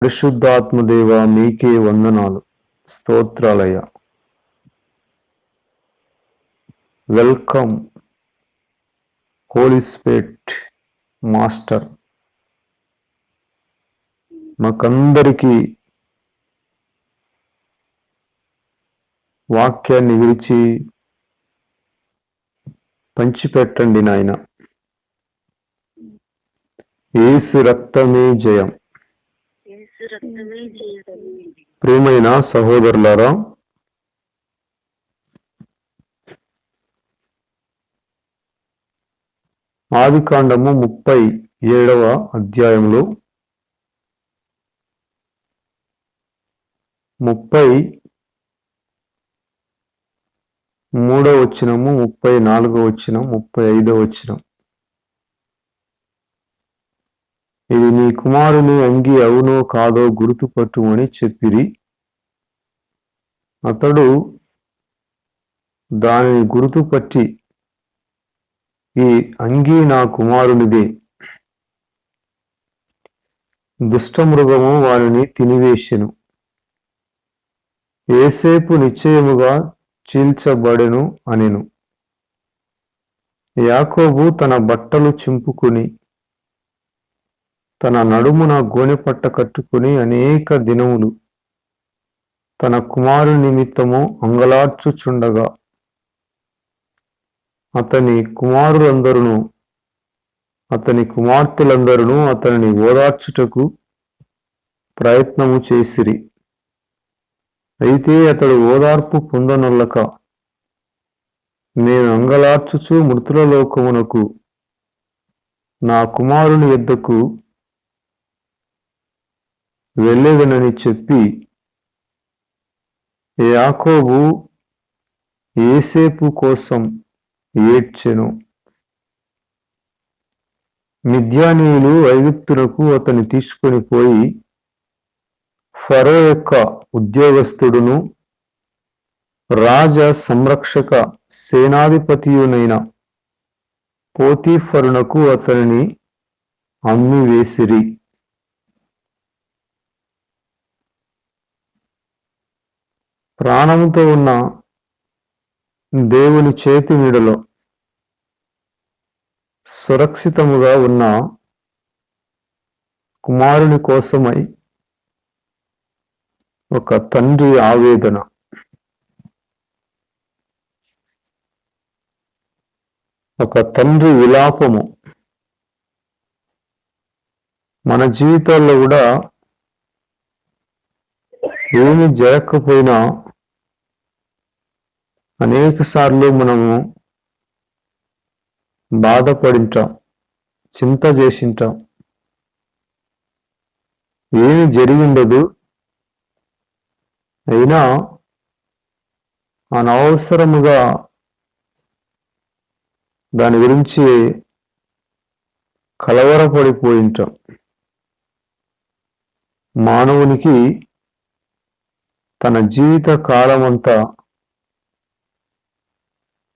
పరిశుద్ధాత్మదేవ మీకే వందనాలు, స్తోత్రాలయ. Welcome holy spirit master. మాకందరికీ వాక్యాన్ని విరిచి పంచిపెట్టండి నాయన. యేసు రక్తమే జయం. ప్రియమైన సహోదరులారా, ఆదికాండము 37వ అధ్యాయంలో 33వ వచనము, 34వ వచనం, 35వ వచనం. ఇది నీ కుమారుని అంగి అవునో కాదో గుర్తుపట్టుమని చెప్పిరి. అతడు దానిని గుర్తుపట్టి, ఈ అంగి నా కుమారునిదే, దుష్టమృగము వానిని తినివేశెను, యోసేపు నిశ్చయముగా చీల్చబడెను అనెను. యాకోబు తన బట్టలు చింపుకుని తన నడుమున గోనెపట్ట కట్టుకుని అనేక దినములు తన కుమారుని నిమిత్తము అంగలార్చుచుండగా, అతని కుమారులందరూ అతని కుమార్తెలందరూ అతనిని ఓదార్చుటకు ప్రయత్నము చేసిరి. అయితే అతడు ఓదార్పు పొందనొల్లక, నేను అంగలార్చుచు మృతుల లోకమునకు నా కుమారుని యొద్దకు వెళ్ళెదనని చెప్పి, యాకోబు యోసేపు కోసం ఏడ్చెను. మిద్యానీయులు ఐగుప్తునకు అతన్ని తీసుకొని పోయి, ఫరో యొక్క ఉద్యోగస్తుడును రాజ సంరక్షక సేనాధిపతియునైన పోతీఫరునకు అతనిని అమ్మివేసిరి. ప్రాణంతో ఉన్న దేవుని చేతి నీడలో సురక్షితముగా ఉన్న కుమారుని కోసమై ఒక తండ్రి ఆవేదన. ఒక తండ్రి విలాపము. మన జీవితాల్లో కూడా ఏమి జరగకపోయినా అనేక సార్లు మనము బాధపడింటాం, చింత చేసింటాం. ఏమి జరిగిండదు, అయినా అనవసరముగా దాని గురించి కలవరపడిపోయింటాం. మానవునికి తన జీవిత కాలమంతా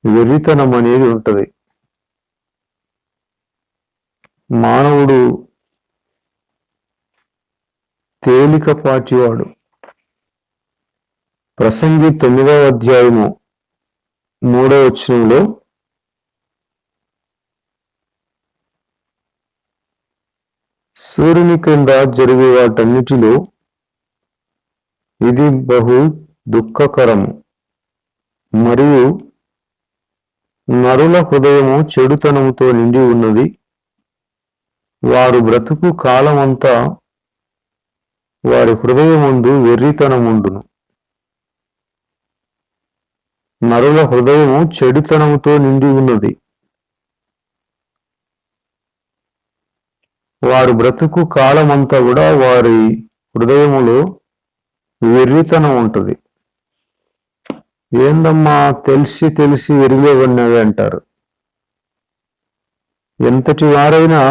వెర్రితనం అనేది ఉంటుంది. మానవుడు తేలికపాటివాడు. ప్రసంగి 9వ అధ్యాయము 3వ వచనంలో, సూర్యుని క్రింద జరిగే వాటన్నిటిలో ఇది బహు దుఃఖకరము, మరియు నరుల హృదయము చెడుతనముతో నిండి ఉన్నది. వారు బ్రతుకు కాలమంతా వారి హృదయముందు వెర్రితనముండును. నరుల హృదయము చెడుతనముతో నిండి ఉన్నది. వారు బ్రతుకు కాలమంతా కూడా వారి హృదయములో వెర్రితనం ఉంటుంది. ఏందమ్మా తెలిసి తెలిసి వెరిలో ఉన్నవి అంటారు. ఎంతటి వారైనా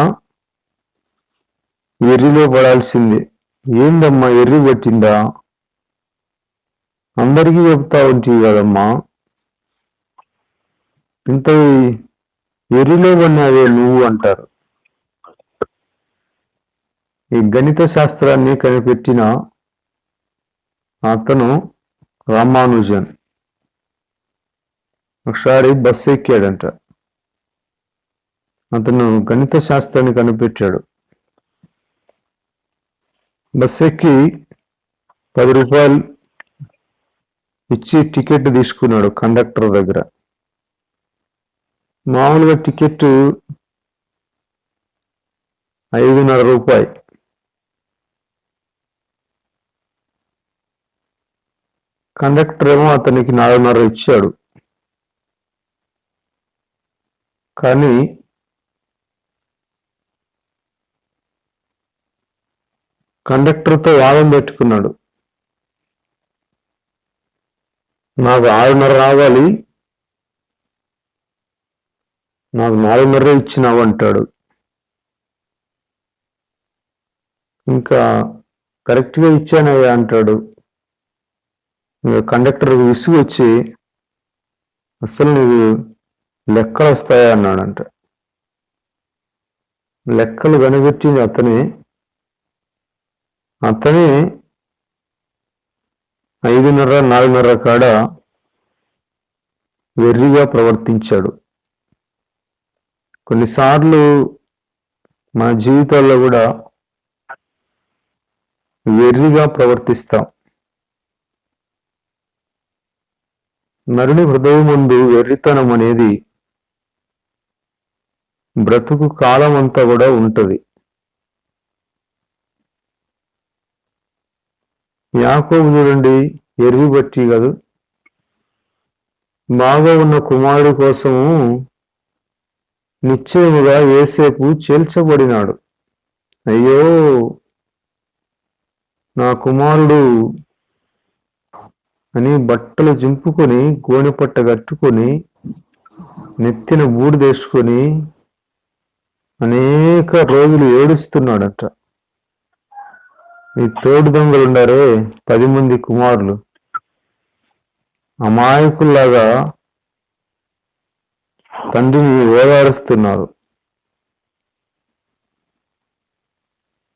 వెర్రిలో పడాల్సిందే. ఏందమ్మా ఎర్రి పట్టిందా, అందరికీ చెప్తా ఉంటాయి కదమ్మా, ఇంత ఎర్రిలో పడినావే నువ్వు అంటారు. ఈ గణిత శాస్త్రాన్ని కనిపెట్టిన అతను రామానుజన్. ఒకసారి బస్సు ఎక్కాడంట. అతను గణిత శాస్త్రాన్ని కనిపెట్టాడు. బస్సు ఎక్కి 10 రూపాయలు ఇచ్చి టికెట్ తీసుకున్నాడు కండక్టర్ దగ్గర. మామూలుగా టికెట్ 5.5 రూపాయలు. కండక్టర్ ఏమో అతనికి 4.5 ఇచ్చాడు. కానీ కండక్టర్తో వాదం పెట్టుకున్నాడు. నాకు 6.5 రావాలి, నాకు 4.5 ఇచ్చినావు అంటాడు. ఇంకా కరెక్ట్గా ఇచ్చానయ్యా అంటాడు. ఇంకా కండక్టర్కి విసుగు వచ్చి, అసలు నీకు లెక్కలు వస్తాయా అన్నాడంట. లెక్కలు కనిపెట్టింది అతనే 5.5 4.5 కాడ వెర్రిగా ప్రవర్తించాడు. కొన్నిసార్లు మన జీవితాల్లో కూడా వెర్రిగా ప్రవర్తిస్తాం. నరుని హృదయం ముందు వెర్రితనం అనేది బ్రతుకు కాలం అంతా కూడా ఉంటది. యాకోబు చూడండి, ఎర్రి బట్టి కాదు, బాగా ఉన్న కుమారుడు కోసము నిశ్చయముగా యోసేపు చేల్చబడినాడు. అయ్యో నా కుమారుడు అని బట్టలు చింపుకొని గోనెపట్ట కట్టుకొని నెత్తిన బూడిదేసుకొని అనేక రోజులు ఏడుస్తున్నాడట. ఈ తోడు దొంగలు ఉండారే 10 మంది కుమారులు, అమాయకుల్లాగా తండ్రిని ఓదారుస్తున్నారు.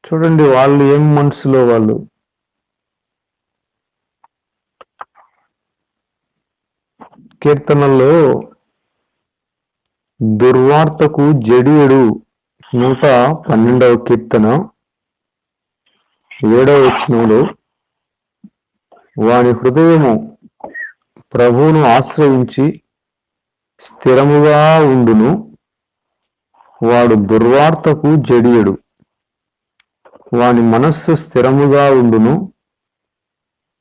చూడండి వాళ్ళు ఏం మనసులో వాళ్ళు. కీర్తనల్లో దుర్వార్తకు జడియడు 112వ కీర్తన 7వ వచనంలో, వాని హృదయము ప్రభువును ఆశ్రయించి స్థిరముగా ఉండును, వాడు దుర్వార్తకు జడియడు. వాని మనస్సు స్థిరముగా ఉండును,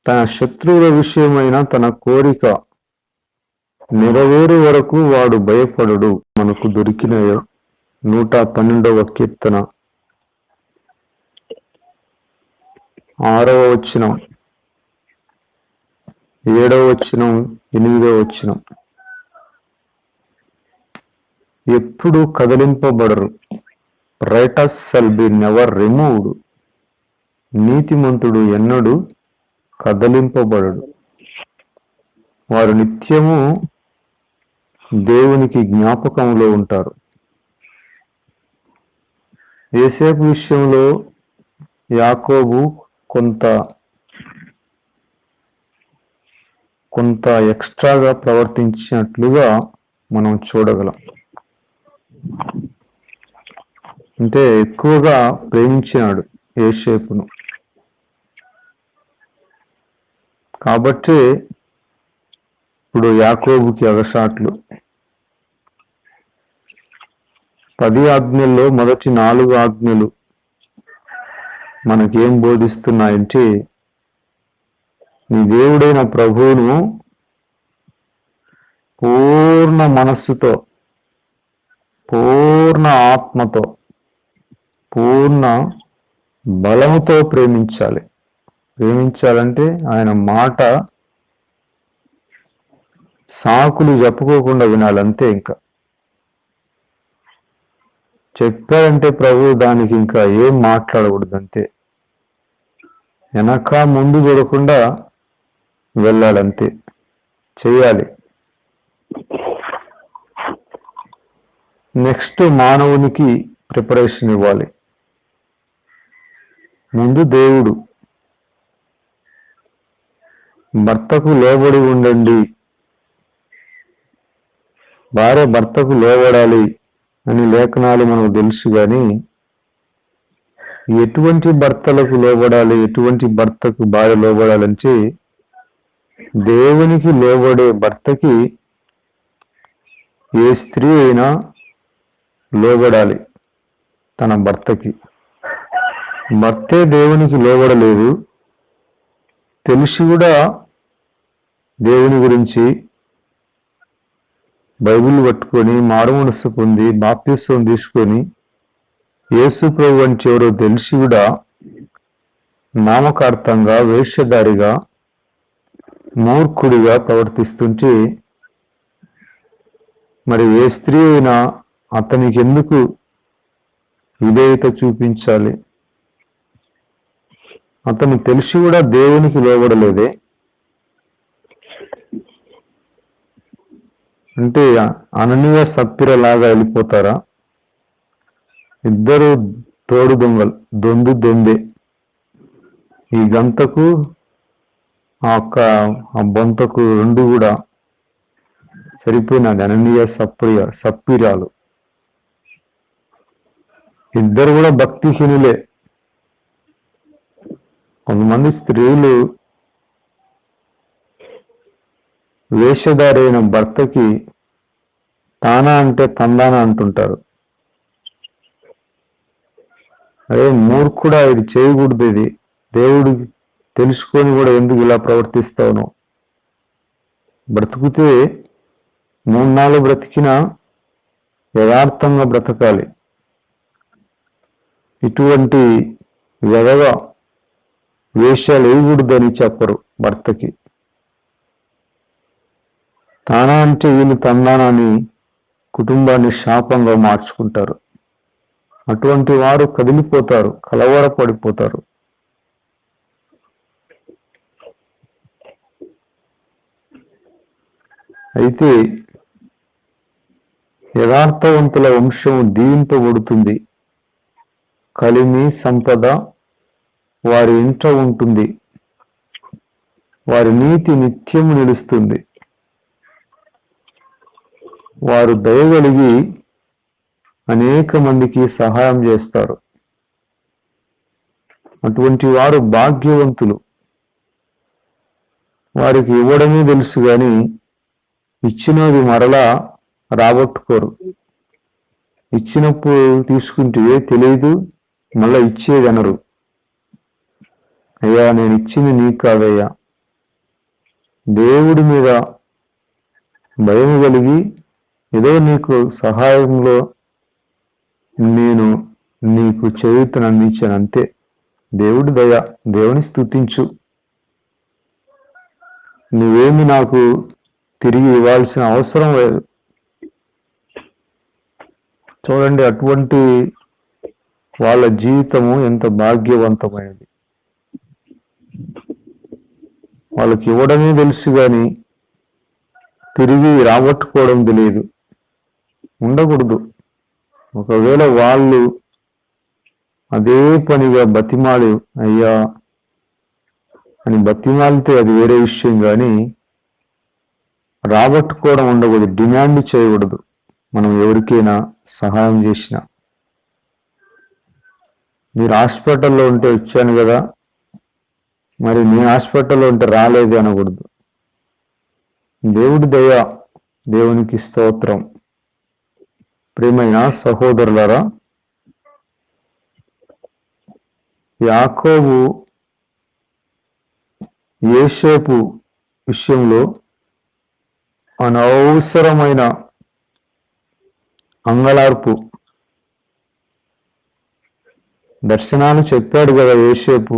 తన శత్రువుల విషయమైన తన కోరిక నెరవేరు వరకు వాడు భయపడడు. మనకు దొరికిన 112వ కీర్తన 6వ వచనం, 7వ వచనం, 8వ వచనం. ఎప్పుడు కదిలింపబడరు. Righteous shall be never removed. నీతిమంతుడు ఎన్నడూ కదలింపబడడు. వారు నిత్యము దేవునికి జ్ఞాపకంలో ఉంటారు. యోసేపు విషయంలో యాకోబు కొంత ఎక్స్ట్రాగా ప్రవర్తించినట్లుగా మనం చూడగలం. అంటే ఎక్కువగా ప్రేమించినాడు యోసేపును. కాబట్టి ఇప్పుడు యాకోబుకి అగసాట్లు. 10 ఆజ్ఞల్లో మొదటి 4 ఆజ్ఞలు మనకేం బోధిస్తున్నాయంటే, నీ దేవుడైన ప్రభువును పూర్ణ మనస్సుతో, పూర్ణ ఆత్మతో, పూర్ణ బలముతో ప్రేమించాలి. ప్రేమించాలంటే ఆయన మాట సాకులు చెప్పుకోకుండా వినాలంతే. ఇంకా చెప్పాడంటే ప్రభు దానికి ఇంకా ఏం మాట్లాడకూడదు, అంతే. వెనక ముందు చూడకుండా వెళ్ళాలంతే, చేయాలి. నెక్స్ట్ మానవునికి ప్రిపరేషన్ ఇవ్వాలి. ముందు దేవుడు భర్తకు లోబడి ఉండండి, భార్య భర్తకు లోబడాలి అని లేఖనాలు మనకు తెలుసు. కానీ ఎటువంటి భర్తలకు లోబడాలి, ఎటువంటి భర్తకు భార్య లోబడాలంటే దేవునికి లోబడే భర్తకి ఏ స్త్రీ అయినా లోబడాలి. తన భర్తకి భర్తే దేవునికి లోబడలేదు, తెలిసి కూడా దేవుని గురించి బైబిల్ పట్టుకొని మారుమనస్సు పొంది బాప్తిస్వం తీసుకొని యేసు ప్రభు అంటే ఎవరో తెలిసి కూడా నామకార్థంగా వేషధారిగా మూర్ఖుడిగా ప్రవర్తిస్తుంటే మరి ఏ స్త్రీ అయినా అతనికి ఎందుకు విధేయత చూపించాలి? అతను తెలిసి కూడా దేవునికి లోబడలేదే అంటే అననీయ సప్పిర లాగా వెళ్ళిపోతారా? ఇద్దరు తోడు దొంగలు, దొందే. ఈ గంతకు ఆ బొంతకు రెండు కూడా సరిపోయినది. అననీయ సప్పిరాలు ఇద్దరు కూడా భక్తిహీనులే. కొంతమంది స్త్రీలు వేషధారైన భర్తకి తానా అంటే తందానా అంటుంటారు. అదే మూర్ఖుడా, ఇది చేయకూడదు, ఇది దేవుడు తెలుసుకొని కూడా ఎందుకు ఇలా ప్రవర్తిస్తావును? బ్రతుకుతే 3-4 బ్రతికినా యథార్థంగా బ్రతకాలి. ఇటువంటి వెధవ వేషాలు వేయకూడదని చెప్పరు భర్తకి. తానా అంటే వీళ్ళు తందానని కుటుంబాన్ని శాపంగా మార్చుకుంటారు. అటువంటి వారు కదిలిపోతారు, కలవరపడిపోతారు. అయితే యథార్థవంతుల వంశము దీవింపబడుతుంది, కలిమి సంపద వారి ఇంట ఉంటుంది, వారి నీతి నిత్యము నిలుస్తుంది, వారు దయగలిగి అనేక మందికి సహాయం చేస్తారు. అటువంటి వారు భాగ్యవంతులు. వారికి ఇవ్వడమే తెలుసు కానీ ఇచ్చినది మరలా రాబట్టుకోరు. ఇచ్చినప్పుడు తీసుకుంటే తెలియదు, మళ్ళా ఇచ్చేది అనరు. అయ్యా నేను ఇచ్చింది నీకు కాదయ్యా, దేవుడి మీద భయం కలిగి ఏదో నీకు సహాయంలో నేను నీకు చేయూతను అందించాను అంతే. దేవుడి దయ, దేవుని స్తుతించు, నువ్వేమి నాకు తిరిగి ఇవ్వాల్సిన అవసరం లేదు. చూడండి, అటువంటి వాళ్ళ జీవితము ఎంత భాగ్యవంతమైనది. వాళ్ళకి ఇవ్వడమే తెలుసు కానీ తిరిగి రాబట్టుకోవడం తెలియదు. ఉండకూడదు. ఒకవేళ వాళ్ళు అదే పనిగా బతిమాలి అయ్యా అని బతిమాలితే అది వేరే విషయం, కానీ రాబట్టుకోవడం ఉండకూడదు, డిమాండ్ చేయకూడదు. మనం ఎవరికైనా సహాయం చేసినా, మీరు హాస్పిటల్లో ఉంటే వచ్చాను కదా, మరి నేను హాస్పిటల్లో ఉంటే రాలేదు అనకూడదు. దేవుడి దయ, దేవునికి స్తోత్రం. ప్రియమైన సహోదరులారా, యాకోబు యోసేపు విషయంలో అనవసరమైన అంగలార్పు, దర్శనాలు చెప్పాడు కదా యోసేపు,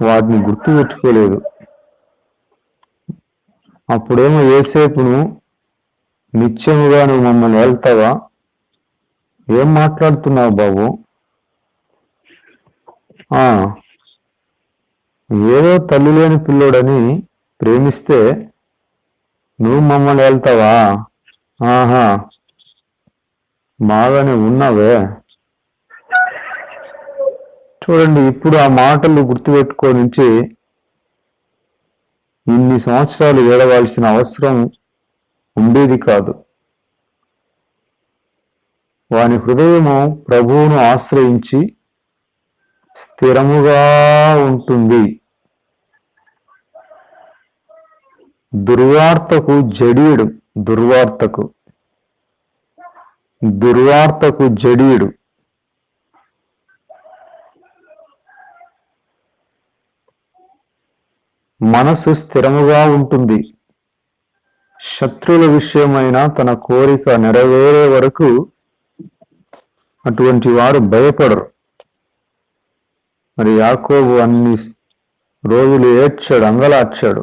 వాటిని గుర్తు పెట్టుకోలేదు. అప్పుడేమో యోసేపును నిత్యముగా నువ్వు మమ్మల్ని వెళ్తావా, ఏం మాట్లాడుతున్నావు బాబు, ఏదో తల్లి లేని పిల్లోడని ప్రేమిస్తే నువ్వు మమ్మల్ని వెళ్తావా, ఆహా బాగానే ఉన్నావే. చూడండి, ఇప్పుడు ఆ మాటలు గుర్తుపెట్టుకొని నుంచి ఇన్ని సంవత్సరాలు ఏడవాల్సిన అవసరం ఉండేది కాదు. వాని హృదయము ప్రభువును ఆశ్రయించి స్థిరముగా ఉంటుంది. దుర్వార్తకు జడియుడు, దుర్వార్తకు జడియుడు. మనసు స్థిరముగా ఉంటుంది. శత్రువుల విషయమైన తన కోరిక నెరవేరే వరకు అటువంటి వారు భయపడరు. మరి యాకోబు అన్ని రోజులు ఏడ్చాడు, అంగలార్చాడు.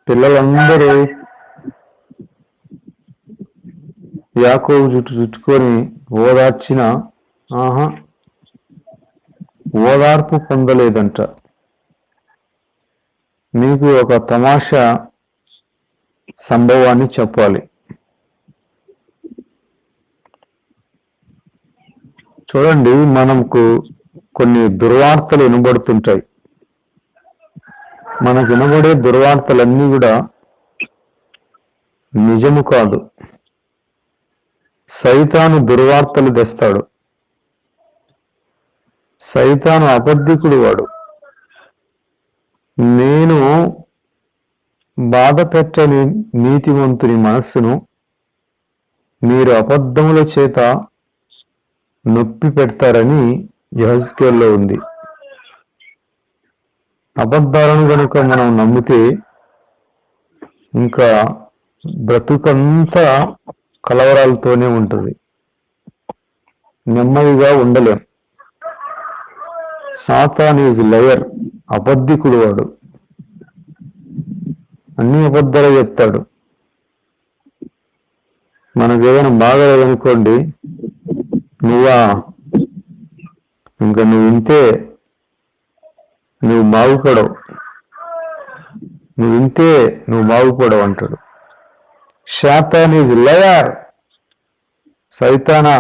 పిల్లలందరూ యాకోబు చుట్టుకొని ఓదార్చిన ఓదార్పు పొందలేదంట. మీకు ఒక తమాషా సంభవాన్ని చెప్పాలి. చూడండి, మనకు కొన్ని దుర్వార్తలు వినబడుతుంటాయి. మనకు వినబడే దుర్వార్తలన్నీ కూడా నిజము కాదు. సైతాను దుర్వార్తలు తెస్తాడు. సైతాను అబద్ధికుడు వాడు. నేను బాధ పెట్టని నీతిమంతుని మనస్సును మీరు అబద్ధముల చేత నొప్పి పెడతారని యెహెజ్కేలులో ఉంది. అబద్ధాలను కనుక మనం నమ్మితే ఇంకా బ్రతుకంతా కలవరాలతోనే ఉంటుంది. నెమ్మదిగా ఉండలేం. సాతాన్ ఈజ్ లయర్, అబద్ధికుడు వాడు. అన్ని అబద్ధాలు చెప్తాడు. మనకు ఏదైనా బాగలేదనుకోండి, ఇంకా నువ్వు ఇంతే, నువ్వు బాగుపడవు అంటాడు. Satan is liar. సైతానా,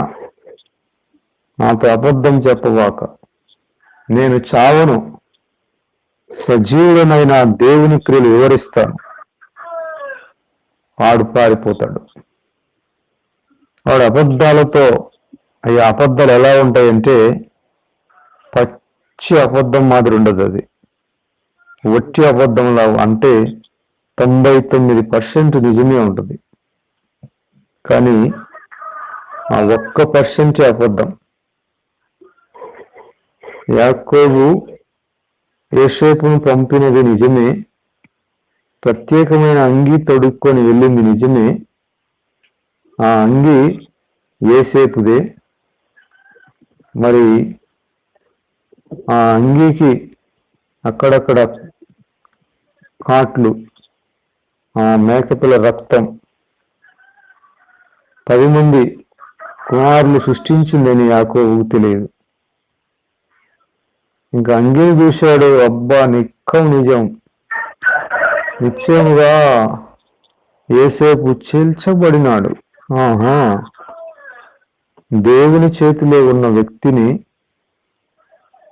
నాతో అబద్ధం చెప్పవాక, నేను చావను, సజీవుడనైన దేవుని క్రియలు వివరిస్తాను. వాడు పారిపోతాడు. వాడు అబద్ధాలతో, అయ్యా అబద్ధాలు ఎలా ఉంటాయంటే పచ్చి అబద్ధం మాదిరి ఉండదు. అది వట్టి అబద్ధంలా, అంటే 99% నిజమే ఉంటుంది. కానీ ఆ 1% అబద్ధం. యాకోబు యోసేపును పంపినది నిజమే. ప్రత్యేకమైన అంగీ తొడుక్కొని వెళ్ళింది నిజమే. ఆ అంగీ యోసేపుదే. మరి ఆ అంగీకి అక్కడక్కడ కాట్లు, ఆ మేకపిల్ల రక్తం, 10 మంది కుమారులు సృష్టించిందని యాకోబుకు తెలియదు. ఇంకా అంగీని చూశాడు, అబ్బా నిక్కం నిజం, నిశ్చయముగా యోసేపు చీల్చబడినాడు. దేవుని చేతిలో ఉన్న వ్యక్తిని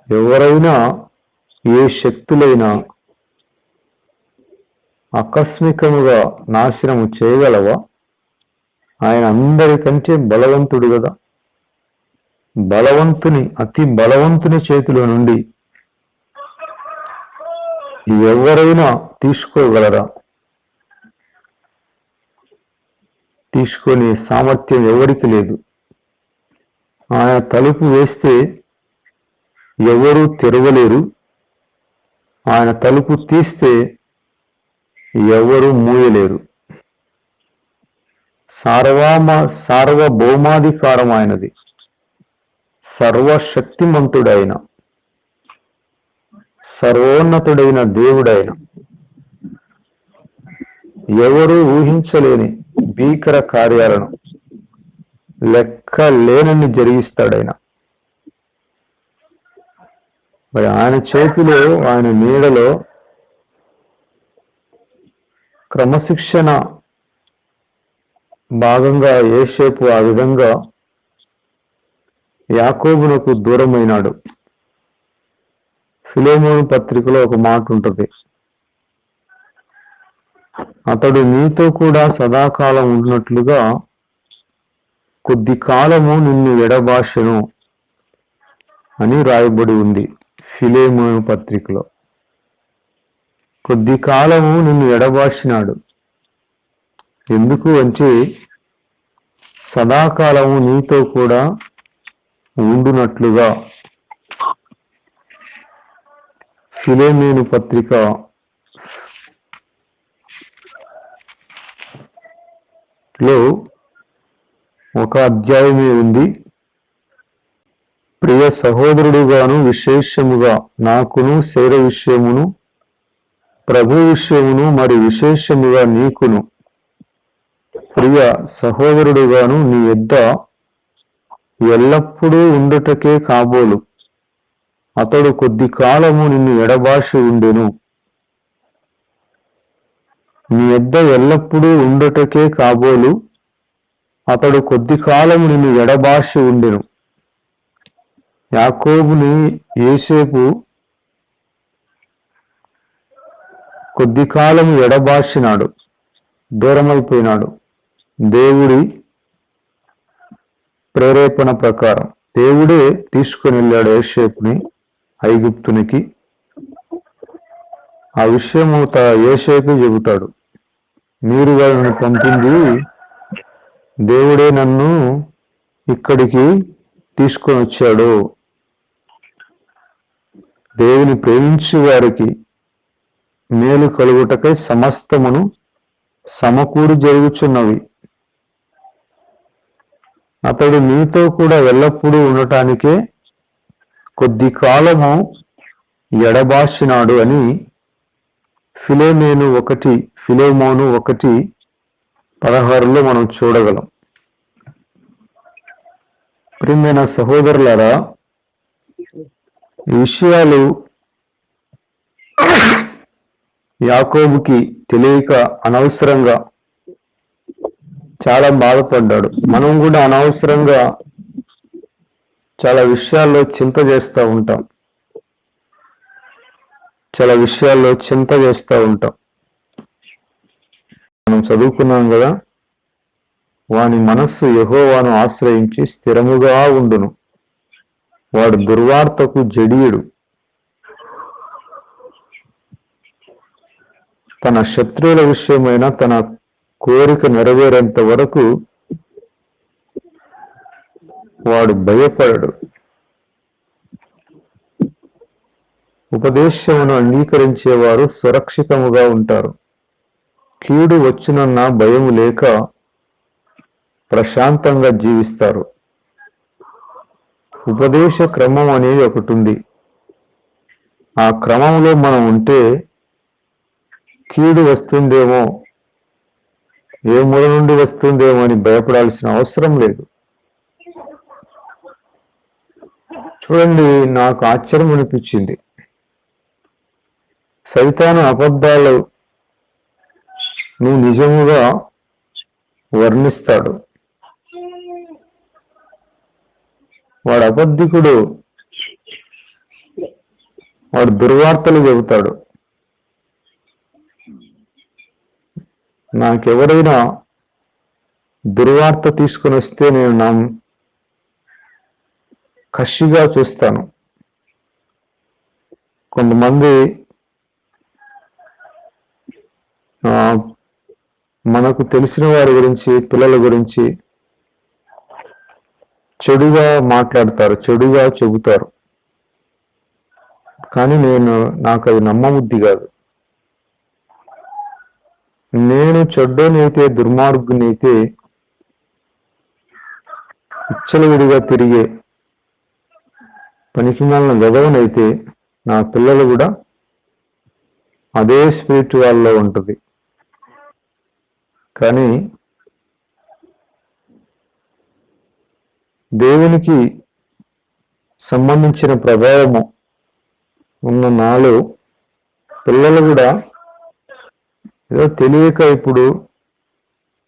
ఎవరైనా, ఏ శక్తులైనా ఆకస్మికముగా నాశనము చేయగలవా? ఆయన అందరికంటే బలవంతుడు కదా. అతి బలవంతుని చేతిలో నుండి ఎవరైనా తీసుకోగలరా? తీసుకొని సామర్థ్యం ఎవరికి లేదు. ఆయన తలుపు వేస్తే ఎవరూ తెరవలేరు. ఆయన తలుపు తీస్తే ఎవరూ మూయలేరు. సార్వభౌమాధికారం ఆయనది. సర్వశక్తిమంతుడైన, సర్వోన్నతుడైన దేవుడైన, ఎవరూ ఊహించలేని భీకర కార్యాలను లెక్క లేనన్ని జరిగిస్తాడైన. మరి ఆయన చేతిలో, ఆయన నీడలో క్రమశిక్షణ భాగంగా యోసేపు ఆ విధంగా యాకోబునకు దూరమైనాడు. ఫిలెమోను పత్రికలో ఒక మాట ఉంటుంది, అతడు నీతో కూడా సదాకాలం ఉన్నట్లుగా కొద్ది కాలము నిన్ను ఎడబాషెను అని రాయబడి ఉంది. ఫిలెమోను పత్రికలో కొద్ది కాలము నిన్ను ఎడబాసినాడు. ఎందుకు అంటే సదాకాలము నీతో కూడా ఉండునట్లుగా. ఫిలెమోను పత్రిక లో ఒక అధ్యాయమే ఉంది. ప్రియ సహోదరుడుగాను విశేషముగా నాకును శరీర విషయమును ప్రభు విషయమును మరి విశేషముగా నీకును ప్రియ సహోదరుడుగాను నీ యొద్ద ఎల్లప్పుడూ ఉండుటకే కాబోలు అతడు కొద్ది కాలము నిన్ను ఎడబాసి ఉండెను. నీ యొద్ద ఎల్లప్పుడూ ఉండుటకే కాబోలు అతడు కొద్ది కాలము నిన్ను ఎడబాసి ఉండెను. యాకోబుని యోసేపు కొద్ది కాలం ఎడబాసినాడు, దూరమైపోయినాడు. దేవుడి ప్రేరేపణ ప్రకారం దేవుడే తీసుకుని వెళ్ళాడు యోసేపుని ఐగుప్తునికి. ఆ విషయము యోసేపు చెబుతాడు, మీరు వాళ్ళని పంపింది దేవుడే నన్ను ఇక్కడికి తీసుకొని వచ్చాడు. దేవుని ప్రేమించు వారికి మేలు కలుగుటకై సమస్తమును సమకూడి జరుగుచున్నవి. అతడు నీతో కూడా ఎల్లప్పుడూ ఉండటానికే కొద్ది కాలము ఎడబాసినాడు అని ఫిలెమోను 1:16 మనం చూడగలం. ప్రియమైన సహోదరులారా, ఈ విషయాలు యాకోబుకి తెలియక అనవసరంగా చాలా బాధపడ్డాడు. మనం కూడా అనవసరంగా చాలా విషయాల్లో చింత చేస్తూ ఉంటాం. మనం చదువుకున్నాం కదా, వాని మనస్సు యెహోవాను ఆశ్రయించి స్థిరముగా ఉండును, వాడు దుర్వార్తకు జడియుడు. తన శత్రువుల విషయమైన తన కోరిక నెరవేరేంత వరకు వాడు భయపడడు. ఉపదేశమును అంగీకరించేవారు సురక్షితముగా ఉంటారు. కీడు వచ్చునన్న భయము లేక ప్రశాంతంగా జీవిస్తారు. ఉపదేశ క్రమం అనేది ఒకటి ఉంది. ఆ క్రమంలో మనం ఉంటే కీడు వస్తుందేమో, ఏ మూల నుండి వస్తుందేమో అని భయపడాల్సిన అవసరం లేదు. చూడండి, నాకు ఆశ్చర్యం అనిపించింది. సైతాను అబద్ధాలు నువ్వు నిజముగా వర్ణిస్తాడు. వాడు అబద్ధికుడు, వాడు దుర్వార్తలు చెబుతాడు. నాకెవరైనా దుర్వార్త తీసుకొని వస్తే నేను కసిగా చూస్తాను. కొంతమంది మనకు తెలిసిన వారి గురించి, పిల్లల గురించి చెడుగా మాట్లాడతారు, చెడుగా చెబుతారు. కానీ నాకు అది నమ్మబుద్ధి కాదు. నేను చెడ్డోనైతే, దుర్మార్గునైతే, విచ్చలవిడిగా తిరిగే పనికిమాలిన గదవనైతే నా పిల్లలు కూడా అదే స్పిరిట్ వాళ్ళలో ఉంటుంది. కానీ దేవునికి సంబంధించిన ప్రభావము ఉన్న నాలో పిల్లలు కూడా ఏదో తెలియక ఇప్పుడు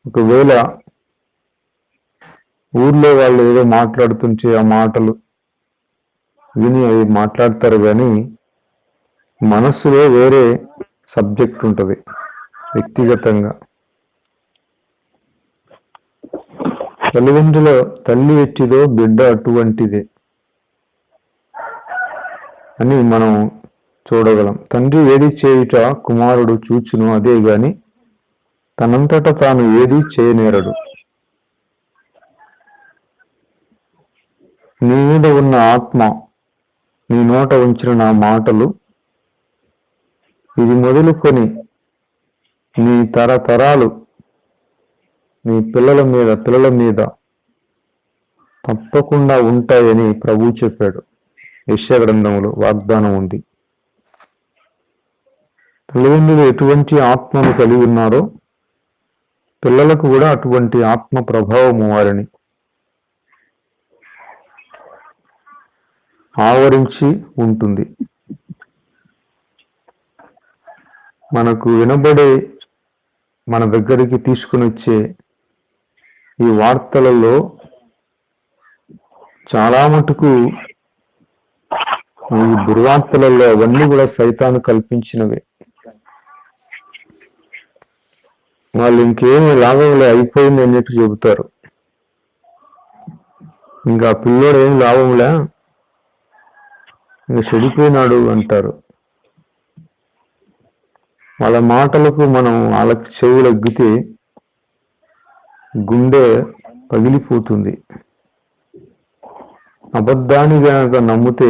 ఒకవేళ ఊర్లో వాళ్ళు ఏదో మాట్లాడుతుంటే ఆ మాటలు విని అవి మాట్లాడతారు, కానీ మనస్సులో వేరే సబ్జెక్ట్ ఉంటుంది వ్యక్తిగతంగా. తల్లిదండ్రుల తల్లి ఎట్టిదో బిడ్డ అటువంటిదే అని మనం చూడగలం. తండ్రి ఏది చేయుట కుమారుడు చూచును, అదే గాని తనంతట తాను ఏది చేయనేరడు. నీ మీద ఉన్న ఆత్మ, నీ నోట ఉంచిన నా మాటలు, ఇది మొదలుకొని నీ తరతరాలు నీ పిల్లల మీద తప్పకుండా ఉంటాయని ప్రభువు చెప్పాడు. యెషయా గ్రంథంలో వాగ్దానం ఉంది. తల్లిదండ్రులు ఎటువంటి ఆత్మను కలిగి ఉన్నారో పిల్లలకు కూడా అటువంటి ఆత్మ ప్రభావము వారిని ఆవరించి ఉంటుంది. మనకు వినబడే, మన దగ్గరికి తీసుకుని వచ్చే ఈ వార్తలలో చాలా మటుకు ఈ దుర్వార్తలలో అవన్నీ కూడా సైతాను కల్పించినవే. వాళ్ళు ఇంకేమి లాభంలే, అయిపోయింది అన్నట్టు చెబుతారు. ఇంకా పిల్లోడు ఏం లాభంలే, ఇంకా చెడిపోయినాడు అంటారు. వాళ్ళ మాటలకు మనం వాళ్ళకి చెవులు ఎగ్గితే గుండె పగిలిపోతుంది. అబద్ధాన్ని కనుక నమ్మితే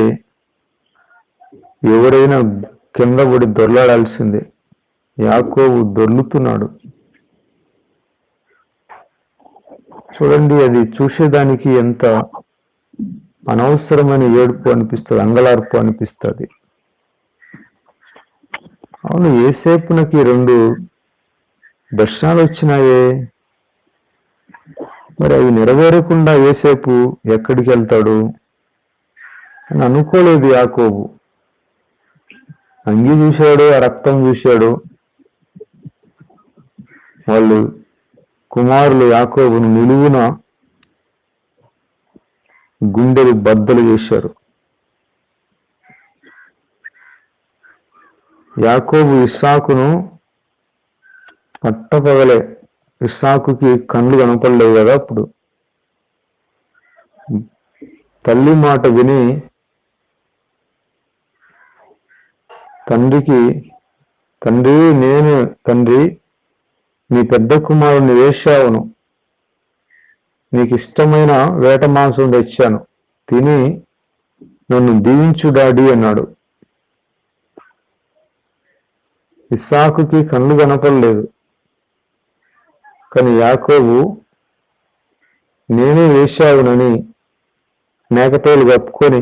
ఎవరైనా కింద పడి దొర్లాడాల్సిందే. యాకోబు దొర్లుతున్నాడు. చూడండి, అది చూసేదానికి ఎంత అనవసరమైన ఏడుపు అనిపిస్తుంది, అంగలార్పు అనిపిస్తుంది. అవును, యేసేపునకి 2 దర్శనాలు వచ్చినాయే, మరి అవి నెరవేరకుండా యేసేపు ఎక్కడికి వెళ్తాడు అని అనుకోలేదు యాకోబు. అంగి చూశాడు, ఆ రక్తం చూశాడు. వాళ్ళు కుమారులు యాకోబును నిలువున గుండెలు బద్దలు చేశారు. యాకోబు ఇస్సాకును పట్టపగలే, ఇస్సాకుకి కళ్ళు కనపడలేవు కదా అప్పుడు, తల్లి మాట విని తండ్రి నీ పెద్ద కుమారుని ఏశావును, నీకు ఇష్టమైన వేట మాంసం తెచ్చాను, తిని నన్ను దీవించు డాడీ అన్నాడు. ఇస్సాకుకి కళ్ళు కనపడలేదు, కానీ యాకోబు నేనే ఏశావునని మేకతోలు కప్పుకొని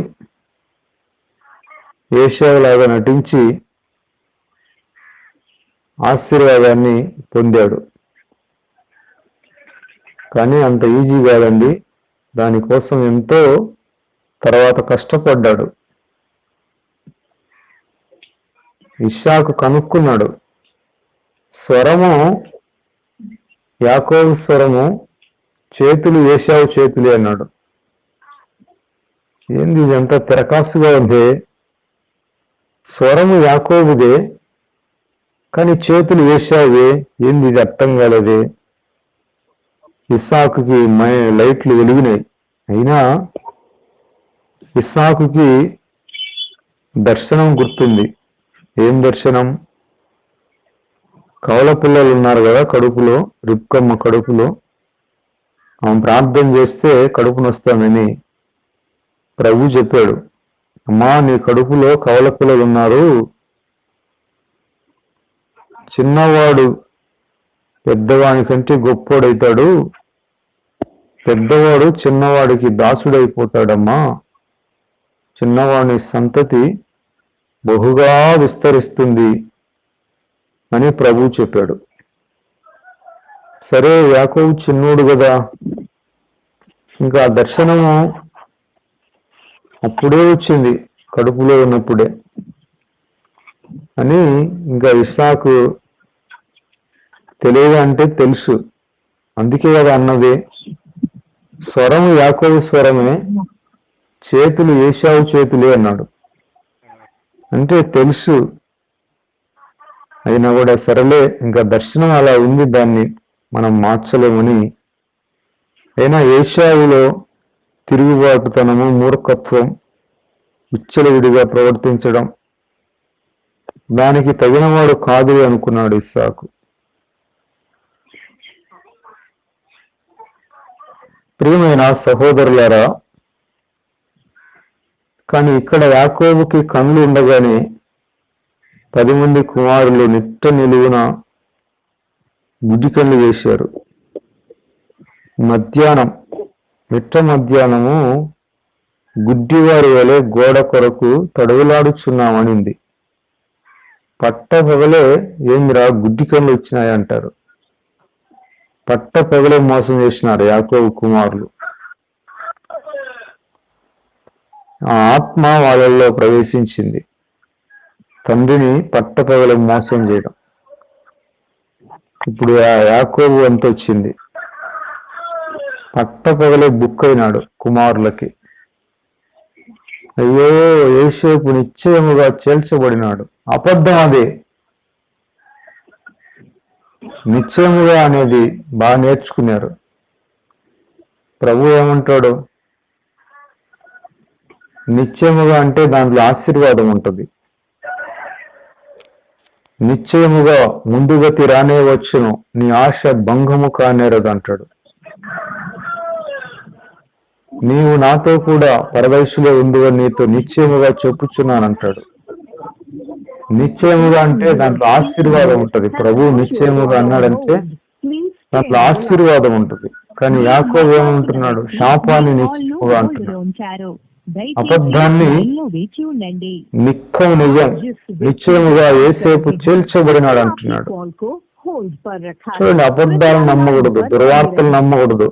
ఏశావులాగా నటించి ఆశీర్వాదాన్ని పొందాడు. కానీ అంత ఈజీ కాదండి, దానికోసం ఎంతో తర్వాత కష్టపడ్డాడు. ఇస్సాకు కనుక్కున్నాడు, స్వరము యాకోబు స్వరము, చేతులు ఏశావు చేతులే అన్నాడు. ఏంది ఇదంతా తిరకాసుగా ఉంది, స్వరము యాకోబుదే కానీ చేతులు ఏశావే, ఏంది ఇది అర్థం కాలేదే. ఇస్సాకుకి లైట్లు వెలిగినాయి. అయినా ఇస్సాకుకి దర్శనం గుర్తుంది. ఏం దర్శనం? కవల పిల్లలు ఉన్నారు కదా కడుపులో, రిబ్కమ్మ కడుపులో, ఆమె ప్రార్థన చేస్తే కడుపు నొస్తుందని ప్రభు చెప్పాడు. అమ్మా, నీ కడుపులో కవల పిల్లలు ఉన్నారు, చిన్నవాడు పెద్దవాని కంటే గొప్పోడైతాడు, పెద్దవాడు చిన్నవాడికి దాసుడైపోతాడమ్మా, చిన్నవాడి సంతతి బహుగా విస్తరిస్తుంది అని ప్రభు చెప్పాడు. సరే, యాకోబు చిన్నోడు కదా, ఇంకా దర్శనము అప్పుడే వచ్చింది, కడుపులో ఉన్నప్పుడే అని. ఇంకా ఇస్సాకు తెలియదు అంటే తెలుసు, అందుకే కదా అన్నది, స్వరము యాకోబు స్వరమే, చేతులు ఏశావు చేతులే అన్నాడు. అంటే తెలుసు, అయినా కూడా సరేలే, ఇంకా దర్శనం అలా ఉంది, దాన్ని మనం మార్చలేమని. అయినా ఏశావులో తిరుగుబాటుతనము, మూర్ఖత్వం, విచ్చలవిడిగా ప్రవర్తించడం, దానికి తగినవాడు కాదు అనుకున్నాడు ఇస్సాకు. ప్రియమైన సహోదరులారా, కానీ ఇక్కడ యాకోబుకి కళ్ళు ఉండగానే 10 మంది కుమారులు నిట్ట నిలువున గుడ్డి కళ్ళు వేశారు. మిట్ట మధ్యాహ్నము గుడ్డివారి వలె గోడ కొరకు తడువులాడుచున్నామనింది. పట్టపగలే ఏమిరా గుడ్డి కళ్ళు వచ్చినాయంటారు. పట్టపగలే మోసం చేసినారు యాకోబు కుమారులు. ఆ ఆత్మ వాళ్ళల్లో ప్రవేశించింది, తండ్రిని పట్టపగలే మోసం చేయడం. ఇప్పుడు ఆ యాకోబు అంత వచ్చింది, పట్టపగలే బుక్ అయినాడు కుమారులకి. అయ్యో, యోసేపు నిశ్చయముగా చేల్చబడినాడు. అబద్ధం అది. నిశ్చయముగా అనేది బాగా నేర్చుకున్నారు. ప్రభు ఏమంటాడు? నిశ్చయముగా అంటే దాంట్లో ఆశీర్వాదం ఉంటుంది. నిశ్చయముగా ముందుగతి రానే వచ్చును, నీ ఆశ భంగము కానేరదు అంటాడు. నీవు నాతో కూడా పరదేశులే ఉందివని నీతో నిశ్చయముగా చెప్పుచున్నానంటాడు. నిశ్చయముగా అంటే దాంట్లో ఆశీర్వాదం ఉంటుంది. ప్రభు నిశ్చయముగా అన్నాడంటే దాంట్లో ఆశీర్వాదం ఉంటుంది. కానీ యాకోబు ఏమంటున్నాడు? శాపాన్ని నిశ్చయముగా అంటున్నాడు. అబద్ధాన్ని నిక్కం నిజం, నిశ్చయముగా యోసేపు చేల్చబడినాడు అంటున్నాడు. చూడండి, అబద్ధాలను నమ్మకూడదు, దుర్వార్తలు నమ్మకూడదు.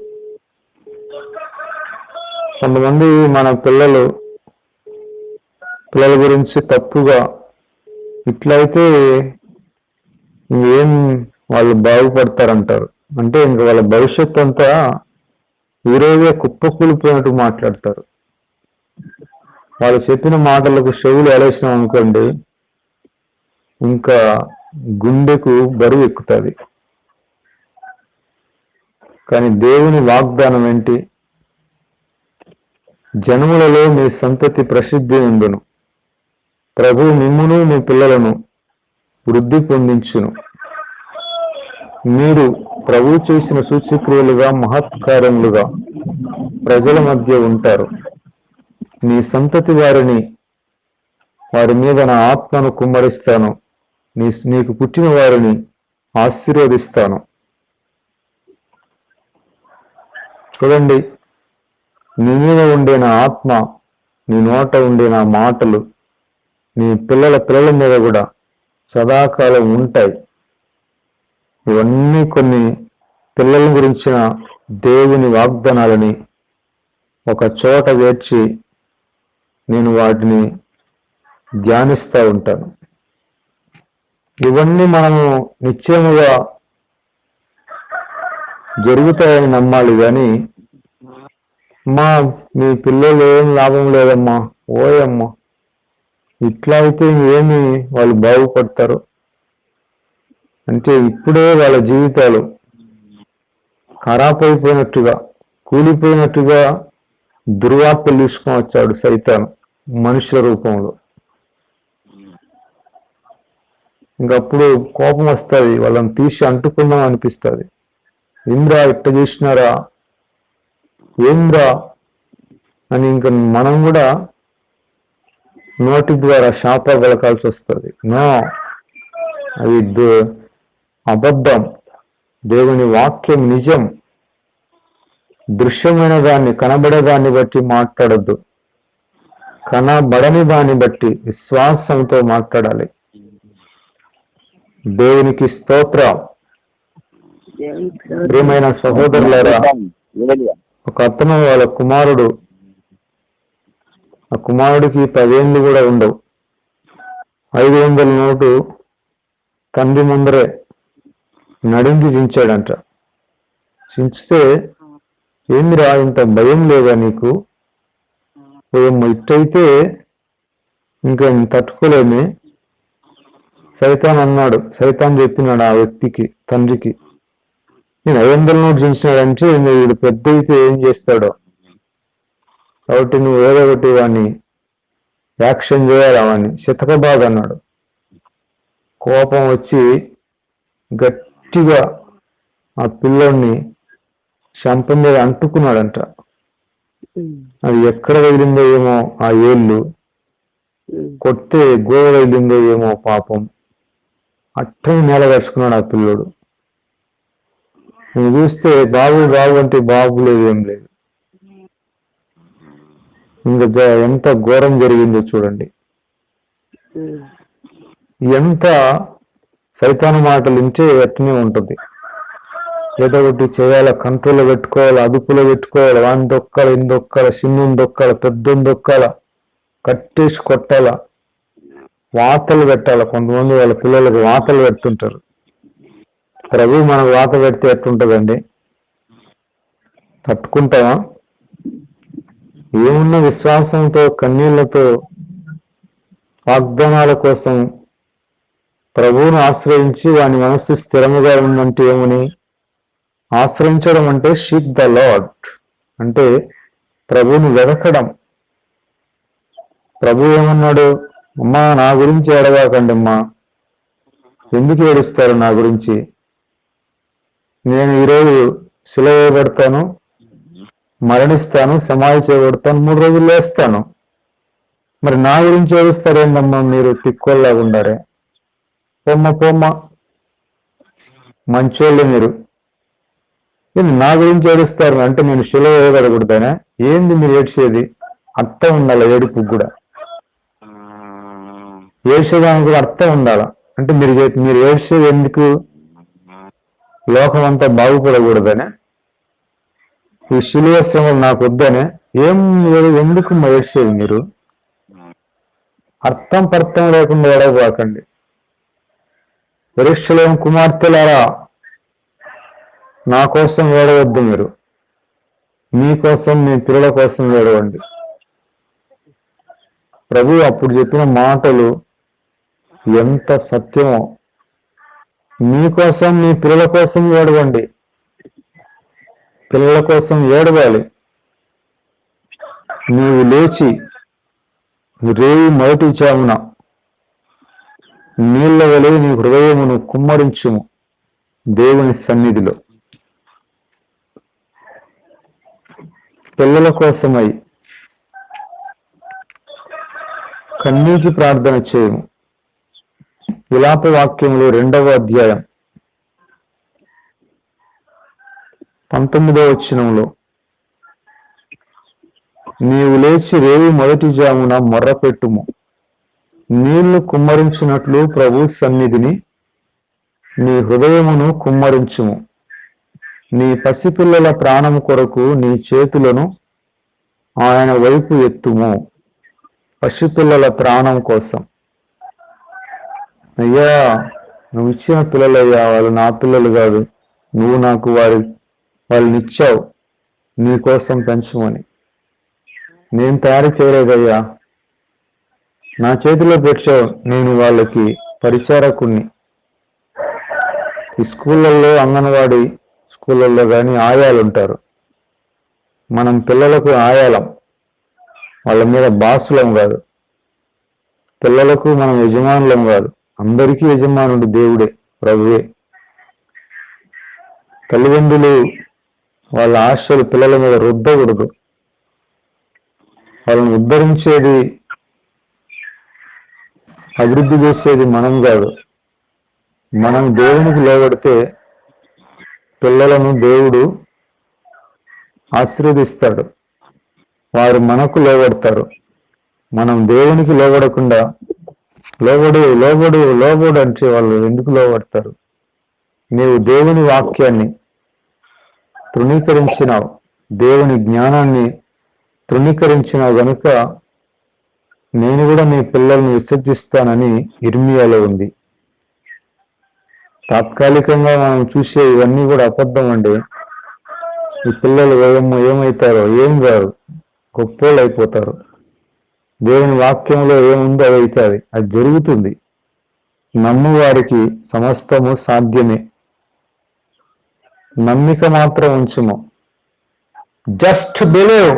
కొంతమంది మన పిల్లల గురించి తప్పుగా, ఇట్లయితే ఏం వాళ్ళు బాగుపడతారంటారు. అంటే ఇంకా వాళ్ళ భవిష్యత్తు అంతా ఈరోజే కుప్పకూలిపోయినట్టు మాట్లాడతారు. వాళ్ళు చెప్పిన మాటలకు చెవులు అలేసినాం అనుకోండి, ఇంకా గుండెకు బరువు ఎక్కుతుంది. కానీ దేవుని వాగ్దానం ఏంటి? జనములలో మీ సంతతి ప్రసిద్ధి ఉండును, ప్రభు మిమ్మును మీ పిల్లలను వృద్ధి పొందించును, మీరు ప్రభు చేసిన సూచక్రియలుగా మహత్కార్యములుగా ప్రజల మధ్య ఉంటారు. నీ సంతతి వారి మీద నా ఆత్మను కుమ్మరిస్తాను, నీకు పుట్టిన వారిని ఆశీర్వదిస్తాను. చూడండి, నీ మీద ఉండే నా ఆత్మ, నీ నోట ఉండే నా మాటలు నీ పిల్లల మీద కూడా సదాకాలం ఉంటాయి. ఇవన్నీ కొన్ని పిల్లల గురించిన దేవుని వాగ్దానాలని ఒక చోట చేర్చి నేను వాటిని ధ్యానిస్తూ ఉంటాను. ఇవన్నీ మనము నిశ్చయముగా జరుగుతాయని నమ్మాలి. కానీ మీ పిల్లలు ఏం లాభం లేదమ్మా, ఓయమ్మా, ఇట్లా అయితే ఏమి వాళ్ళు బాగుపడతారు అంటే ఇప్పుడే వాళ్ళ జీవితాలు ఖరాబ్ అయిపోయినట్టుగా, కూలిపోయినట్టుగా దుర్వార్తలు తీసుకొని వచ్చాడు సైతాను మనుషుల రూపంలో. ఇంకప్పుడు కోపం వస్తుంది, వాళ్ళని తీసి అంటుకుందాం అనిపిస్తుంది. ఏంద్రా ఇట్ట చేసినారా, ఏంద్రా అని ఇంకా మనం కూడా నోటి ద్వారా శాప గలకాల్సి వస్తుంది. నో, అది అబద్ధం. దేవుని వాక్యం నిజం. దృశ్యమైన దాన్ని, కనబడేదాన్ని బట్టి మాట్లాడద్దు, కనబడని దాన్ని బట్టి విశ్వాసంతో మాట్లాడాలి. దేవునికి స్తోత్రం. ప్రియమైన సహోదరులారా, ఒక అతను వాళ్ళ కుమారుడు, ఆ కుమారుడికి 10 ఏళ్ళు కూడా ఉండవు, 500 నోటు తండ్రి ముందరే నడింగి చించాడంట. చించితే ఏందిరా ఇంత భయం లేదా నీకు? ఇట్టయితే ఇంకా తట్టుకోలేమే. సైతాన్ అన్నాడు, సైతాన్ చెప్పినాడు ఆ వ్యక్తికి, తండ్రికి, నేను 500 నోటు చించినాడంటే వీడు పెద్ద అయితే ఏం చేస్తాడో, కాబట్టి నువ్వు ఏదో ఒకటి వాడిని యాక్షన్ చేయాలి, వాడిని చితకబాదు అన్నాడు. కోపం వచ్చి గట్టిగా ఆ పిల్లోడిని చంప మీద అంటుకున్నాడంట. అది ఎక్కడ తగిలిందో ఏమో ఆ ఏళ్ళు, కొడితే గోడ తగిలిందో ఏమో పాపం, అట్టని నేల కరుచుకున్నాడు ఆ పిల్లోడు. నువ్వు చూస్తే బాబు బాబు అంటే బాబు లేదు, ఏం లేదు. ఇంకా ఎంత ఘోరం జరిగిందో చూడండి. ఎంత సైతాను మాటలు వింటే అట్టనే ఉంటుంది. ఏదో ఒకటి చేయాలా, కంట్రోల్లో పెట్టుకోవాలి, అదుపులో పెట్టుకోవాలి. వాని దొక్కాల, ఇన్ని దొక్కాల, చిన్నుని దొక్కాల, పెద్దని దొక్కాల, కట్టేసి కొట్టాల, వాతలు పెట్టాల. కొంతమంది వాళ్ళ పిల్లలకు వాతలు పెడుతుంటారు. ప్రభు మనకు వాత పెడితే ఎట్టుంటుందండి? తట్టుకుంటావా? ఏమున్న విశ్వాసంతో, కన్నీళ్లతో, వాగ్దానాల కోసం ప్రభువును ఆశ్రయించి వాని మనస్సు స్థిరముగా ఉందంటే ఏమని? ఆశ్రయించడం అంటే సీక్ ద లార్డ్, అంటే ప్రభువుని వెతకడం. ప్రభు ఏమన్నాడు? అమ్మా నా గురించి ఏడవాకండి అమ్మా, ఎందుకు ఏడుస్తారు నా గురించి? నేను ఈరోజు శిలువ వేయబడతాను, మరణిస్తాను, సమాధి చేయబడతాను, 3 రోజులు లేస్తాను. మరి నా గురించి ఏడుస్తారేందమ్మా మీరు? తిక్కోల్లాగా ఉండారే. పోమ్మ మంచోళ్ళు మీరు. నా గురించి ఏడుస్తారు అంటే నేను శిలువ వేయబడకూడదనా? ఏంది మీరు ఏడ్చేది? అర్థం ఉండాలి ఏడుపుకు కూడా. ఏడ్చేదానికి కూడా అర్థం ఉండాల. అంటే మీరు ఏడ్చేది ఎందుకు? లోకం అంతా బాగుపడకూడదనే? ఈ శిలువ శ్రమలు నాకు వద్దనే? ఏం ఎందుకు ఏడ్చేది మీరు? అర్థం పర్థం లేకుండా ఏడవబాకండి. యెరూషలేము కుమార్తెలారా, నా కోసం ఏడవద్దు మీరు, మీకోసం, మీ పిల్లల కోసం ఏడవండి. ప్రభు అప్పుడు చెప్పిన మాటలు ఎంత సత్యమో. మీకోసం, మీ పిల్లల కోసం ఏడవండి. పిల్లల కోసం ఏడవాలి. నీవు లేచి రేయి మొదటి జామున నీళ్ల వలె నీ హృదయమును కుమ్మరించుము దేవుని సన్నిధిలో. పిల్లల కోసమై కన్నీటి ప్రార్థన చేయము. విలాప వాక్యములు 2వ అధ్యాయం 19వ వచనంలో, నీవు లేచి రేవి మొదటి జామున మొర్రపెట్టుము, నీళ్లు కుమ్మరించినట్లు ప్రభు సన్నిధిని నీ హృదయమును కుమ్మరించుము. నీ పసిపిల్లల ప్రాణము కొరకు నీ చేతులను ఆయన వైపు ఎత్తుము. పసిపిల్లల ప్రాణం కోసం. అయ్యా నువ్వు ఇచ్చిన పిల్లలయ్యా, వాళ్ళు నా పిల్లలు కాదు, నువ్వు నాకు వాళ్ళని ఇచ్చావు నీ కోసం పెంచమని. నేను తయారు చేయలేదయ్యా, నా చేతిలో పెట్టావు, నేను వాళ్ళకి పరిచారకుణ్ణి. ఈ స్కూళ్ళల్లో, అంగన్వాడీ స్కూళ్ళల్లో కానీ ఆయాలు ఉంటారు. మనం పిల్లలకు ఆయాలం, వాళ్ళ మీద బాసులం కాదు. పిల్లలకు మనం యజమానులం కాదు. అందరికీ యజమానుడు దేవుడే, ప్రభువే. తల్లిదండ్రులు వాళ్ళ ఆశలు పిల్లల మీద రుద్దకూడదు. వాళ్ళని ఉద్ధరించేది, అభివృద్ధి చేసేది మనం కాదు. మనం దేవునికి లోబడితే పిల్లలను దేవుడు ఆశీర్వదిస్తాడు. వారు మనకు లోబడతారు. మనం దేవునికి లోబడకుండా లోబడు అంటే వాళ్ళు ఎందుకు లోబడతారు? నీవు దేవుని వాక్యాన్ని తృణీకరించినావు, దేవుని జ్ఞానాన్ని తృణీకరించినావు గనుక నేను కూడా నీ పిల్లల్ని విసర్జిస్తానని ఇర్మియాలో ఉంది. తాత్కాలికంగా మనం చూసే ఇవన్నీ కూడా అబద్ధం అండి. ఈ పిల్లలు ఏమవుతారో ఏం గారు, గొప్పోళ్ళు అయిపోతారు. దేవుని వాక్యంలో ఏముందో అది అవుతుంది, అది జరుగుతుంది. నమ్ము వారికి సమస్తము సాధ్యమే. నమ్మిక మాత్రం ఉంచుము. Just believe.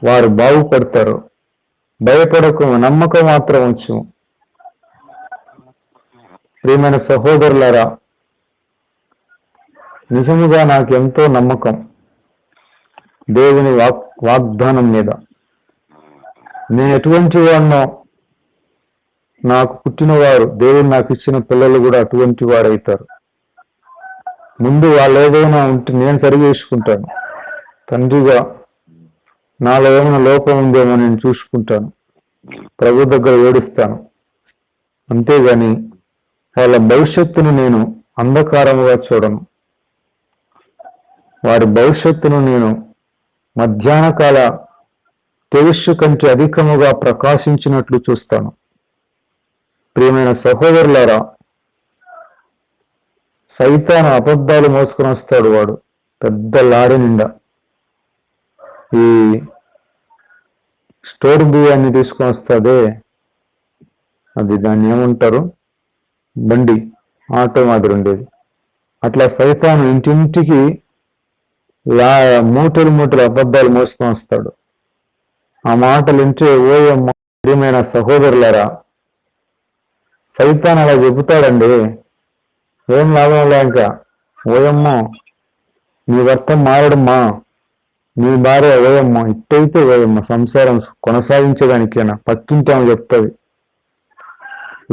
వారు బాగుపడతారు. భయపడకు, నమ్మకం మాత్రం ఉంచు. ప్రియమైన సహోదరులారా, నిజముగా నాకు ఎంతో నమ్మకం దేవుని వాగ్దానం మీద. నేను ఎటువంటి వాడినో, నాకు పుట్టినవారు, దేవుడు నాకు ఇచ్చిన పిల్లలు కూడా అటువంటి వారు అవుతారు. ముందు వాళ్ళు ఏదైనా ఉంటే నేను సరి చేసుకుంటాను. తండ్రిగా నాలో ఏమైనా లోపం ఉందేమో నేను చూసుకుంటాను. ప్రభు దగ్గర ఏడుస్తాను. అంతేగాని వాళ్ళ భవిష్యత్తును నేను అంధకారముగా చూడను. వారి భవిష్యత్తును నేను మధ్యాహ్న కాల తేజస్సు కంటే అధికముగా ప్రకాశించినట్లు చూస్తాను. ప్రియమైన సహోదరులారా, సైతాను అబద్ధాలు మోసుకొని వస్తాడు. వాడు పెద్ద లారీ నిండా ఈ స్టోర్ బియ్యాన్ని తీసుకొని వస్తాదే, అది దాన్ని ఏమంటారు, బండి, ఆటో మాదిరి ఉండేది. అట్లా సైతాను ఇంటింటికి మూటలు మూటలు అబద్ధాలు మోసుకొని వస్తాడు. ఆ మాటలు వింటే ఓయమ్మ. ప్రియమైన సహోదరులారా, సైతాన్ అలా చెబుతాడండి, ఏం లాభం లేక. ఓయమ్మో, నీ భర్త మారడమ్మా, నీ భార్య ఓయమ్మ, ఇట్టయితే ఓయమ్మ సంసారం కొనసాగించడానికేనా. పక్కింటి ఆమె చెప్తుంది,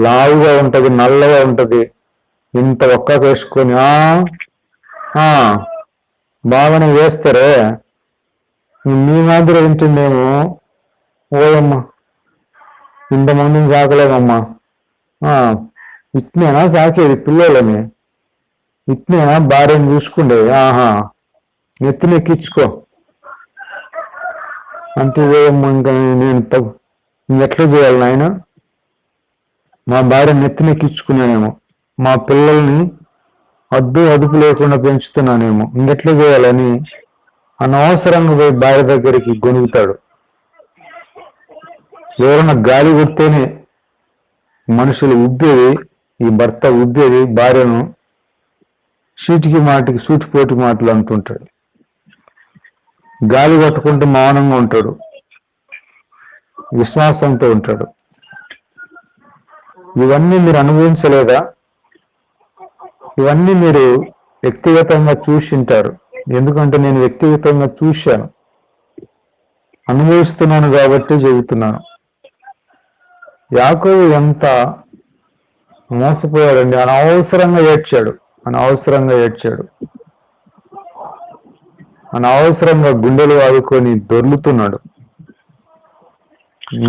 లావుగా ఉంటది, నల్లగా ఉంటది, ఇంత ఒక్క వేసుకొని బాగానే వేస్తారే, నీ మాదిరి వింటుందేమో, ఓయమ్మ ఇంతమందిని సాకలేమమ్మా, ఇట్నేనా సాకేది పిల్లలని, ఇట్నేనా భార్యను చూసుకుండేది, నెత్తినెక్కించుకో అంటే ఓయమ్మ. ఇంకా నేను ఎట్లా చేయాలి నాయన, మా భార్య నెత్తినెక్కించుకున్నానేమో, మా పిల్లల్ని అదుపు లేకుండా పెంచుతున్నానేమో, ఇంకెట్లా చేయాలని అనవసరంగా పోయి భార్య దగ్గరికి గొనుగుతాడు. ఎవరన్నా గాలి కొడితేనే మనుషులు ఉబ్బేది, ఈ భర్త ఉబ్బేది భార్యను చీటికి మాటికి సూటిపోటి మాటలు అంటుంటాడు. గాలి కొట్టుకుంటూ మౌనంగా ఉంటాడు, విశ్వాసంతో ఉంటాడు. ఇవన్నీ మీరు అనుభవించలేదా? ఇవన్నీ మీరు వ్యక్తిగతంగా చూసింటారు. ఎందుకంటే నేను వ్యక్తిగతంగా చూశాను, అనుభవిస్తున్నాను కాబట్టి చెబుతున్నాను. యాకోబు ఎంత మోసపోయాడండి, అనవసరంగా ఏడ్చాడు, అనవసరంగా గుండెలు ఆదుకొని దొర్లుతున్నాడు.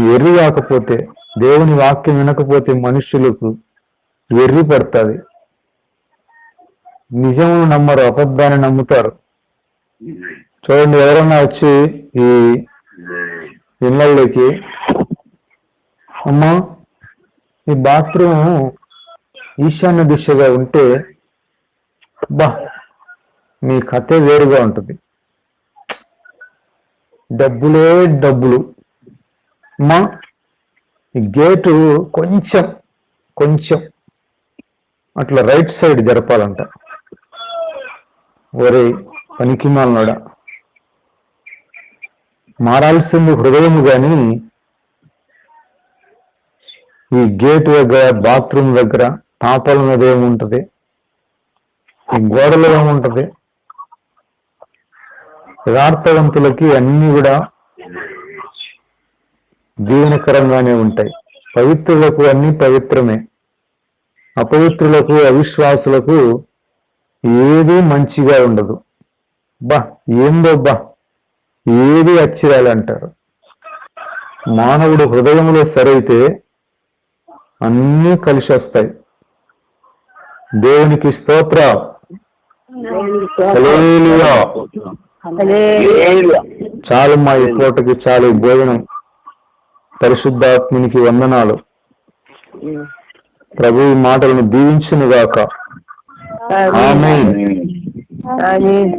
వెర్రి కాకపోతే, దేవుని వాక్యం వినకపోతే మనుషులకు వెర్రి పడుతుంది. నిజమును నమ్మరు, అబద్ధాన్ని నమ్ముతారు. చూడండి, ఎవరన్నా వచ్చి ఈ ఇళ్ళకి, అమ్మా ఈ బాత్రూమ్ ఈశాన్య దిశగా ఉంటే మీ కథే వేరుగా ఉంటుంది. డబ్బులే డబ్బులు. అమ్మా ఈ గేటు కొంచెం అట్లా రైట్ సైడ్ జరపాలంట. ఒరే పనికిమాలనాడా, మారాల్సింది హృదయము గాని ఈ గేట్ దగ్గర, బాత్రూమ్ దగ్గర, తాపల మీద ఏముంటది, ఈ గోడలో ఏముంటది. యథార్థవంతులకి అన్ని కూడా దీవెనకరంగానే ఉంటాయి. పవిత్రులకు అన్ని పవిత్రమే, అపవిత్రులకు, అవిశ్వాసులకు ఏది మంచిగా ఉండదు. ఏందో ఏది అచ్చిరాలంటారు. మానవుడు హృదయంలో సరైతే అన్నీ కలిసి వస్తాయి. దేవునికి స్తోత్ర. చాలమ్మా, ఈ పూటకి చాలు భోజనం. పరిశుద్ధాత్మునికి వందనాలు. ప్రభు ఈ మాటలను దీవించునుగాక. ఆమేన్. ఆమేన్.